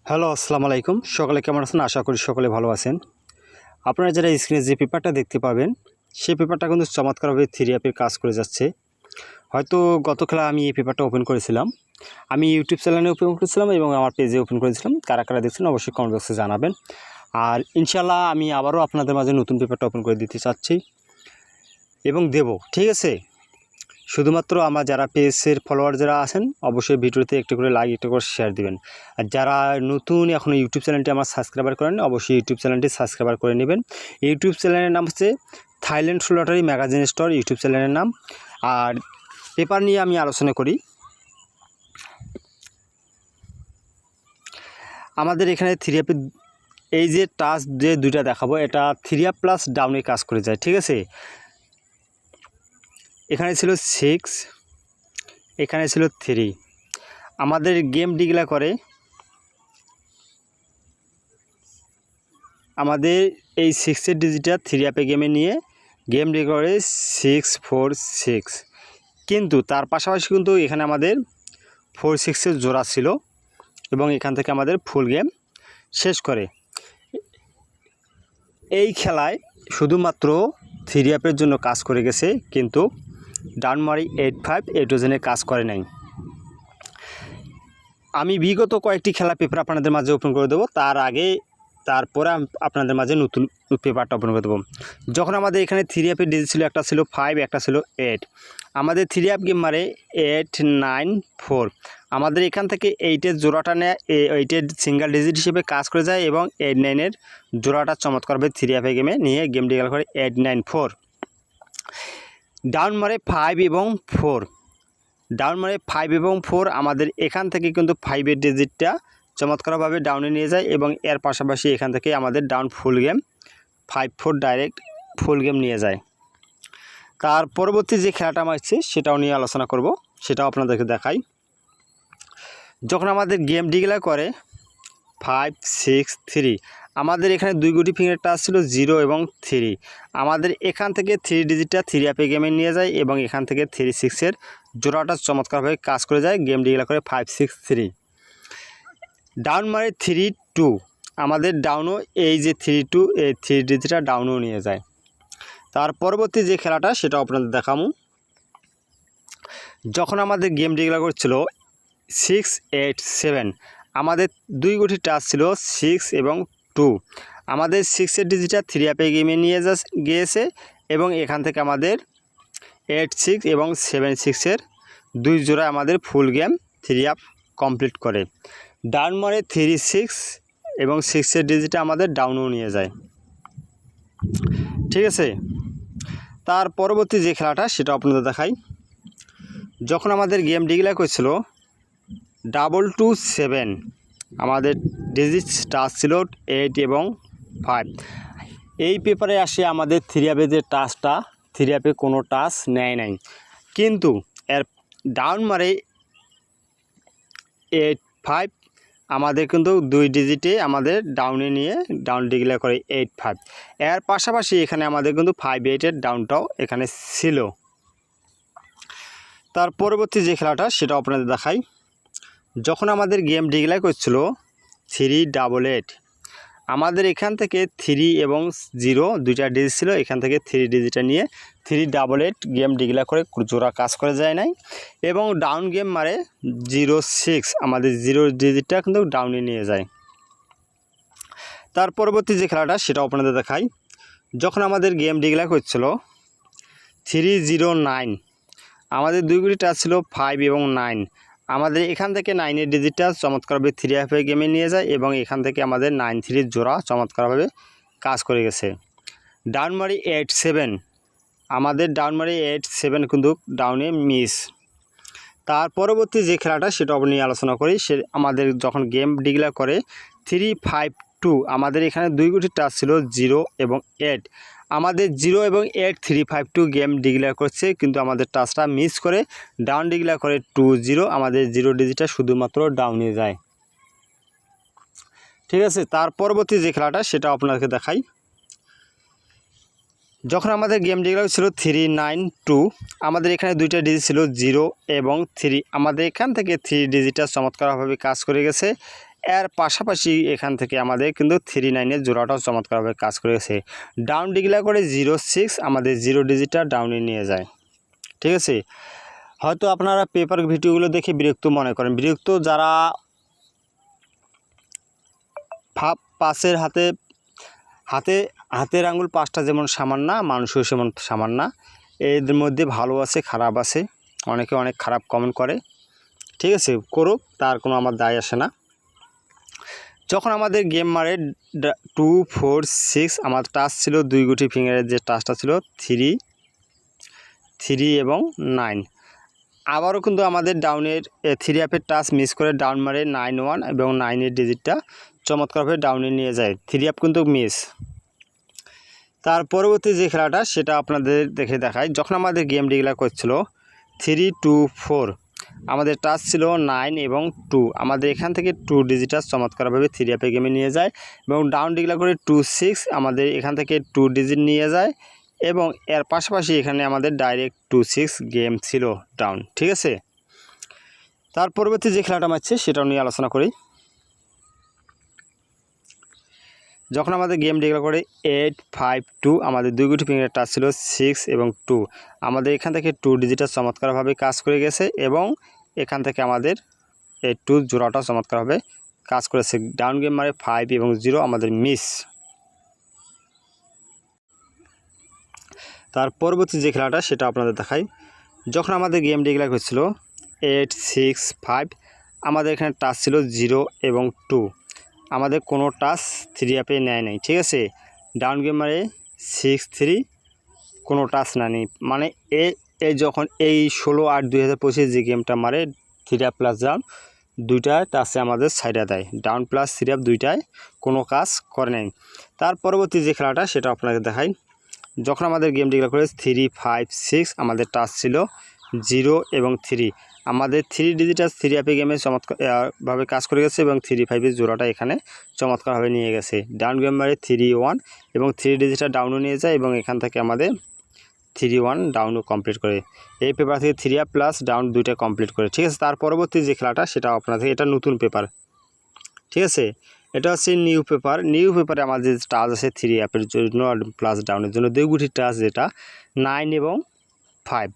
Hello, আসসালামু আলাইকুম। সকলে কেমন আছেন? আশা করি সকলে ভালো আছেন। আপনারা যারা স্ক্রিনে যে পেপারটা দেখতে পাবেন, সেই পেপারটা কিন্তু চমৎকারভাবে থ্রি অ্যাপের কাজ করে যাচ্ছে। হয়তো গতকাল আমি এই পেপারটা ওপেন করেছিলাম। আমি ইউটিউব চ্যানেলে ওপেন করেছিলাম এবং আমার পেজে ওপেন করেছিলাম। কারা কারা দেখছেন অবশ্যই কমেন্ট বক্সে জানাবেন। আর ইনশাআল্লাহ আমি আবারও আপনাদের মাঝে নতুন পেপারটা ওপেন করে দিতে চাচ্ছি এবং দেব। ঠিক আছে? শুধুমাত্র আমার যারা পেজের ফলোয়ার যারা আছেন অবশ্যই ভিডিওতে একটু করে লাইক একটু করে শেয়ার দিবেন। আর যারা নতুন এখনও ইউটিউব চ্যানেলটি আমার সাবস্ক্রাইবার করেন অবশ্যই ইউটিউব চ্যানেলটি সাবস্ক্রাইবার করে নেবেন। ইউটিউব চ্যানেলের নাম হচ্ছে Thailand lottery magazine store YouTube চ্যানেলের নাম। আর পেপার নিয়ে আমি আলোচনা করি। আমাদের এখানে থ্রি অ্যাপে এই যে টাচ যে দুইটা দেখাবো এটা থ্রি অ্যাপ প্লাস ডাউনে কাজ করে যায়। ঠিক আছে? এখানে ছিল 6, এখানে ছিল 3। আমাদের গেম ডিগলা করে আমাদের এই 6-এর ডিজিটটা থ্রি অ্যাপে গেমে নিয়ে গেম ডিগলা করে 6, 4, 6। কিন্তু তার পাশাপাশি কিন্তু এখানে আমাদের 4, 6-এর জোড়া ছিল এবং এখান থেকে আমাদের ফুল গেম শেষ করে। এই খেলায় শুধুমাত্র থ্রি অ্যাপের জন্য কাজ করে গেছে, কিন্তু ডানমারি 8-5 এটোজেনে কাজ করে নাই। আমি বিগত কয়েকটি খেলা পেপার আপনাদের মাঝে ওপেন করে দেবো, তারপরে আপনাদের মাঝে নতুন পেপারটা ওপেন করে দেবো। যখন আমাদের এখানে থ্রি অ্যাপের ডিজিট ছিল, একটা ছিল 5, একটা ছিল 8। আমাদের থ্রি অ্যাপ গেম মারে 8, 9, 4। আমাদের এখান থেকে 8-এর জোড়াটা নেয়, 8-এর সিঙ্গেল ডিজিট হিসেবে কাজ করে যায় এবং 8, 9-এর জোড়াটা চমৎকারভাবে থ্রি অ্যাপে গেমে নিয়ে গেম ডিগাল করে 8, 9, 4। ডাউন মারে 5 এবং 4। ডাউন মানে 5 এবং 4। আমাদের এখান থেকে কিন্তু 5-এর ডিজিটটা চমৎকারভাবে ডাউনে নিয়ে যায় এবং এর পাশাপাশি এখান থেকে আমাদের ডাউন ফুল গেম 5, 4 ডাইরেক্ট ফুল গেম নিয়ে যায়। তার পরবর্তী যে খেলাটা আমার হচ্ছে সেটাও নিয়ে আলোচনা করব, সেটাও আপনাদেরকে দেখাই। যখন আমাদের গেম ডিক্লেয়ার করে 5, 6, 3, আমাদের এখানে 2 গুটি ফিঙ্গার টাচ ছিল 0 এবং 3। আমাদের এখান থেকে 3 ডিজিটটা থ্রি অ্যাপে গেমে নিয়ে যায় এবং এখান থেকে 3, 6-এর জোড়াটা চমৎকারভাবে কাজ করে যায়, গেম ডিক্লেয়ার করে 5, 6, 3। ডাউন মারে 3, 2। আমাদের ডাউনও এই যে 3, 2 এই 3 ডিজিটটা ডাউনও নিয়ে যায়। তার পরবর্তী যে খেলাটা সেটা আপনাদের দেখাবো। যখন আমাদের গেম ডিক্লেয়ার করছিল 6, 8, 7, আমাদের 2 গুটি টাচ ছিল 6 এবং 2। আমাদের 6-এর ডিজিটটা থ্রি অ্যাপে গেমে নিয়ে গিয়েছে এবং এখান থেকে আমাদের 8, 6 এবং 7, 6-এর 2 জোড়া আমাদের ফুল গেম থ্রি অ্যাপ কমপ্লিট করে। ডাউন মারে 3, 6 এবং 6-এর ডিজিটটা আমাদের ডাউনও নিয়ে যায়। ঠিক আছে? তার পরবর্তী যে খেলাটা সেটা আপনাদের দেখাই। যখন আমাদের গেম ডিক্লেয়ার করছিল 2, 7, আমাদের ডিজিট টাচ ছিল 8 এবং 5। এই পেপারে আসে আমাদের থ্রি অ্যাপে যে টাচটা, থ্রি অ্যাপে কোনো টাচ নেয় নাই, কিন্তু এর ডাউন মারে 8, 5। আমাদের কিন্তু 2 ডিজিটে আমাদের ডাউনে নিয়ে ডাউন ডিক্লেয়ার করে 8, 5। এর পাশাপাশি এখানে আমাদের কিন্তু 5, 8-এর ডাউনটাও এখানে ছিল। তার পরবর্তী যে খেলাটা সেটাও আপনাদের দেখাই। যখন আমাদের গেম ডিক্লেয়ার করছিল 3, 8, 8, আমাদের এখান থেকে 3 এবং 0 দুইটা ডিজিট ছিল, এখান থেকে 3 ডিজিটটা নিয়ে 3, 8, 8 গেম ডিক্লেয়ার করে জোড়া কাজ করে যায় নাই এবং ডাউন গেম মারে 0, 6। আমাদের 0 ডিজিটটা কিন্তু ডাউনে নিয়ে যায়। তার পরবর্তী যে খেলাটা সেটাও আপনাদের দেখাই। যখন আমাদের গেম ডিক্লেয়ার করছিল 3, 0, 9, আমাদের 2 গুটি টাচ ছিল 5 এবং 9। আমাদের এখান থেকে 9-এর ডিজিটটা চমৎকারভাবে থ্রি অ্যাপে গেমে নিয়ে যায় এবং এখান থেকে আমাদের 9, 3 জোড়া চমৎকারভাবে কাজ করে গেছে। ডাউন মারি 8, 7, আমাদের ডাউন মারি 8, 7 কিন্তু ডাউনে মিস। তার পরবর্তী যে খেলাটা সেটা নিয়ে আলোচনা করি। সে আমাদের যখন গেম ডিক্লেয়ার করে 3, 5, 2, আমাদের এখানে 2 গুটি টাচ ছিল 0 এবং 8। আমাদের 0 এবং 8, 3, 5, 2 গেম ডিক্লেয়ার করছে, কিন্তু আমাদের টাচটা মিস করে ডাউন ডিক্লেয়ার করে 2, 0। আমাদের 0 ডিজিটটা শুধুমাত্র ডাউনে যায়। ঠিক আছে? তার পরবর্তী যে খেলাটা সেটা আপনাকে দেখাই। যখন আমাদের গেম ডিক্লেয়ার ছিল 3, 9, 2, আমাদের এখানে দুইটা ডিজিট ছিল 0 এবং 3। আমাদের এখান থেকে 3 ডিজিটটা চমৎকারভাবে কাজ করে গেছে এর পাশাপাশি এখান থেকে আমাদের কিন্তু 39-এর জোড়াটাও চমৎকারভাবে কাজ করেছে। ডাউন ডিক্লেয়ার করে 06 আমাদের 0 ডিজিটটা ডাউনে নিয়ে যায়। ঠিক আছে, হয়তো আপনারা পেপার ভিডিওগুলো দেখে বিরক্ত মনে করেন, বিরক্ত যারা পাশের হাতের আঙুল 5টা যেমন সমান না, মানুষও সেমন সমান না, এদের মধ্যে ভালো আছে খারাপ আছে, অনেকে অনেক খারাপ কমেন্ট করে। ঠিক আছে, করুক, তার কোনো আমার দায় আসে না। যখন আমাদের গেম মারে 2 4 6 আমার টাচ ছিল 2 গুটি ফিঙ্গারের যে টাচটা ছিল 3 এবং 9। আবারও কিন্তু আমাদের ডাউনের 3 অ্যাপের টাচ মিস করে ডাউন মারে 9-1 এবং 9-এর ডিজিটটা চমৎকারভাবে ডাউনে নিয়ে যায়। 3 অ্যাপ কিন্তু মিস। তার পরবর্তী যে খেলাটা সেটা আপনাদের দেখায়। যখন আমাদের গেম ডিক্লেয়ার করছিল 3 2 4 আমাদের টাচ ছিল 9 এবং 2, আমাদের এখান থেকে 2 ডিজিটাল চমৎকারভাবে 3 অ্যাপে গেমে নিয়ে যায় এবং ডাউন ডিক্লেয়ার করে 2 6 আমাদের এখান থেকে 2 ডিজিট নিয়ে যায় এবং এর পাশাপাশি এখানে আমাদের ডাইরেক্ট 2 6 গেম ছিল ডাউন। ঠিক আছে, তার পরবর্তী যে খেলাটা মারছে সেটাও নিয়ে আলোচনা করি। যখন আমাদের গেম ডিক্লেয়ার করে 8 5 2 আমাদের 2 গুটি ফিঙ্গারের টাচ ছিল 6 এবং 2, আমাদের এখান থেকে 2 ডিজিটাল চমৎকারভাবে কাজ করে গেছে এবং এখান থেকে আমাদের এই 2 জোড়াটা চমৎকারভাবে কাজ করেছে। ডাউন গেম মারে 5 এবং 0 আমাদের মিস। তার পরবর্তী যে খেলাটা সেটা আপনাদের দেখাই। যখন আমাদের গেম ডিক্লেয়ার হয়েছিল 8 6 5 আমাদের এখানে টাচ ছিল 0 এবং 2, আমাদের কোনো টাচ 3 অ্যাপে নেয় নাই। ঠিক আছে, ডাউন গেম মারে 6 3 কোনো টাচ না নেই, মানে এই যখন এই 16/8/2025 যে গেমটা মারে 3 অ্যাপ প্লাস ডাউন দুইটা টাচে আমাদের সাইডে দেয়, ডাউন প্লাস 3 অ্যাপ দুইটায় কোনো কাজ করে নাই। তার পরবর্তী যে খেলাটা সেটা আপনাদের দেখাই। যখন আমাদের গেম ডিক্লেয়ার করে 3 5 6 আমাদের টাচ ছিল 0 এবং 3, আমাদের 3 ডিজিটাল 3 অ্যাপে গেমে চমৎকারভাবে কাজ করে গেছে এবং 3 5-এর জোড়াটা এখানে চমৎকারভাবে নিয়ে গেছে। ডাউন গেম মারে 3 1 এবং 3 ডিজিটাল ডাউনও নিয়ে যায় এবং এখান থেকে আমাদের 3 1 ডাউনও কমপ্লিট করে। এই পেপার থেকে 3 অ্যাপ প্লাস ডাউন দুইটা কমপ্লিট করে। ঠিক আছে, তার পরবর্তী যে খেলাটা সেটা আপনাদের, এটা নতুন পেপার। ঠিক আছে, এটা হচ্ছে নিউ পেপারে আমাদের টাচ আছে 3 অ্যাপের জন্য প্লাস ডাউনের জন্য 2 গুটি টাচ, যেটা 9 এবং 5।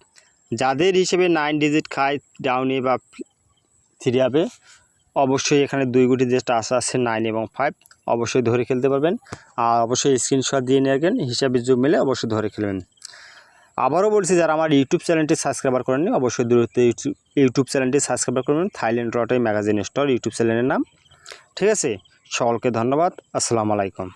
যাদের হিসেবে 9 ডিজিট খায় ডাউনে বা 3 অ্যাপে, অবশ্যই এখানে 2 গুটি যে টাচ আছে 9 এবং 5 অবশ্যই ধরে খেলতে পারবেন। আর অবশ্যই স্ক্রিনশট দিয়ে নেবেন, হিসাবে যোগ মিলে অবশ্যই ধরে খেলবেন। আবারও বলছি, যারা আমার ইউটিউব চ্যানেলটি সাবস্ক্রাইব করেননি অবশ্যই দ্রুত ইউটিউব চ্যানেলটি সাবস্ক্রাইব করবেন। Thailand Rotary magazine store YouTube চ্যানেলের নাম। ঠিক আছে, সকলকে ধন্যবাদ। আসসালামু আলাইকুম।